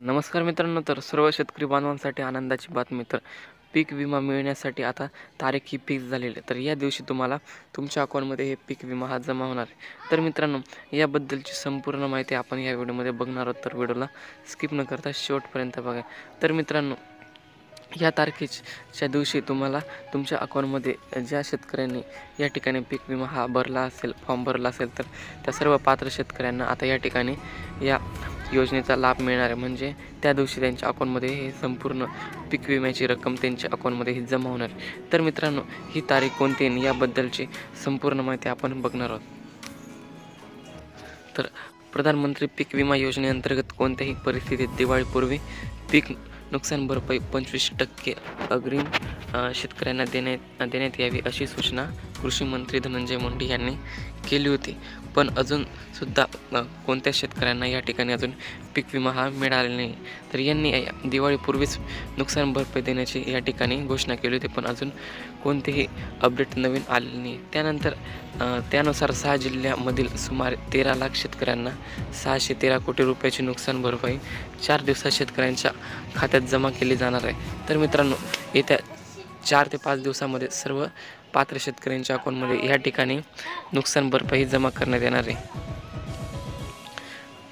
नमस्कार मित्रांनो, तर सर्व शेतकरी बांधवांसाठी आनंदाची बातमी. तर पीक विमा मिळण्यासाठी आता तारीख ही फिक्स झालेली आहे. तर या दिवशी तुम्हाला तुमच्या अकाउंटमध्ये हे पीक विमा हा जमा होणार आहे. तर मित्रांनो, याबद्दलची संपूर्ण माहिती आपण या व्हिडिओमध्ये बघणार आहोत. तर व्हिडिओला स्किप न करता शेवटपर्यंत बघा. तर मित्रांनो, या तारखेच्या दिवशी तुम्हाला तुमच्या अकाउंटमध्ये ज्या शेतकऱ्यांनी या ठिकाणी पीक विमा हा भरला असेल, फॉर्म भरला असेल, तर त्या सर्व पात्र शेतकऱ्यांना आता या ठिकाणी या योजनेचा लाभ मिळणार आहे. म्हणजे त्या दिवशी त्यांच्या अकाउंटमध्ये हे संपूर्ण पीक विम्याची रक्कम त्यांच्या अकाउंटमध्ये ही जमा होणार आहे. तर मित्रांनो, ही तारीख कोणती आहे याबद्दलची संपूर्ण माहिती आपण बघणार आहोत. तर प्रधानमंत्री पीक विमा योजनेअंतर्गत कोणत्याही परिस्थितीत दिवाळीपूर्वी पीक नुकसान भरपाई 25% अग्रिम शेतकऱ्यांना देण्यात यावी अशी सूचना कृषी मंत्री धनंजय मुंडे यांनी केली होती. पण अजूनसुद्धा कोणत्या शेतकऱ्यांना या ठिकाणी अजून पीक विमा हा मिळालेला नाही. तर यांनी दिवाळीपूर्वीच नुकसान भरपाई देण्याची या ठिकाणी घोषणा केली होती, पण अजून कोणतेही अपडेट नवीन आलेले नाही. त्यानुसार 6 जिल्ह्यामधील सुमारे 13 लाख शेतकऱ्यांना 613 कोटी रुपयाची नुकसान भरपाई 4 दिवसात शेतकऱ्यांच्या खात्यात जमा केली जाणार आहे. तर मित्रांनो, येत्या 4 ते 5 दिवसामध्ये सर्व पात्र शेतकऱ्यांच्या अकाउंटमध्ये या ठिकाणी नुकसान भरपाई जमा करण्यात येणार आहे.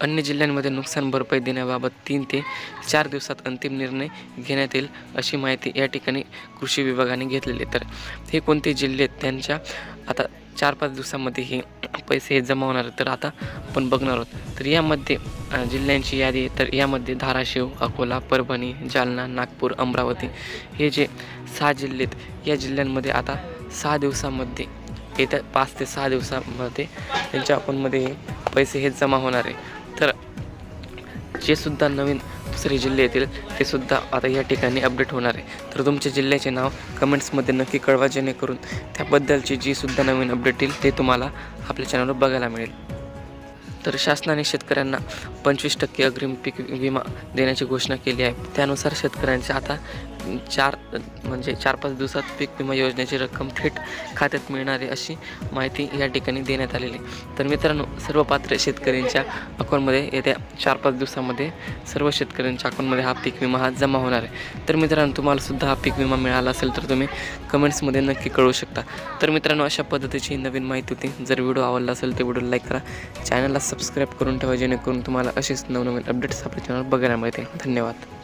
अन्य जिल्ह्यांमध्ये नुकसान भरपाई देण्याबाबत 3 ते 4 दिवसात अंतिम निर्णय घेण्यात येईल अशी माहिती या ठिकाणी कृषी विभागाने घेतलेली आहे. तर हे कोणते जिल्हे आहेत त्यांच्या आता 4-5 दिवसामध्ये हे पैसे हे जमा होणार आहेत. तर आता आपण बघणार आहोत. तर यामध्ये जिल्ह्यांची यादी आहे. तर यामध्ये धाराशिव, अकोला, परभणी, जालना, नागपूर, अमरावती हे जे 6 जिल्हे आहेत, या जिल्ह्यांमध्ये आता 6 दिवसामध्ये येत्या 5 ते 6 दिवसामध्ये त्यांच्या अकाउंटमध्ये हे पैसे हे जमा होणार आहे. तर जे सुद्धा नवीन दुसरे जिल्हे येतील ते सुद्धा आता या ठिकाणी अपडेट होणार आहे. तर तुमच्या जिल्ह्याचे नाव कमेंट्समध्ये नक्की कळवा, जेणेकरून त्याबद्दलची जी सुद्धा नवीन अपडेट येईल ते तुम्हाला आपल्या चॅनलवर बघायला मिळेल. तर शासनाने शेतकऱ्यांना 25% अग्रिम पीक विमा देण्याची घोषणा केली आहे. त्यानुसार शेतकऱ्यांच्या आता 4-5 दिवसात पीक विमा योजनेची रक्कम थेट खात्यात मिळणार आहे अशी माहिती या ठिकाणी देण्यात आलेली आहे. तर मित्रांनो, सर्व पात्र शेतकऱ्यांच्या अकाउंटमध्ये येत्या 4-5 दिवसामध्ये सर्व शेतकऱ्यांच्या अकाउंटमध्ये हा पीक विमा हा जमा होणार आहे. तर मित्रांनो, तुम्हालासुद्धा हा पीक विमा मिळाला असेल तर तुम्ही कमेंट्समध्ये नक्की कळवू शकता. तर मित्रांनो, अशा पद्धतीची नवीन माहिती होती. जर व्हिडिओ आवडला असेल तर व्हिडिओला लाईक करा, चॅनलला सबस्क्राईब करून ठेवा, जेणेकरून तुम्हाला असेच नवनवीन अपडेट्स आपल्या चॅनलवर बघायला मिळतील. धन्यवाद.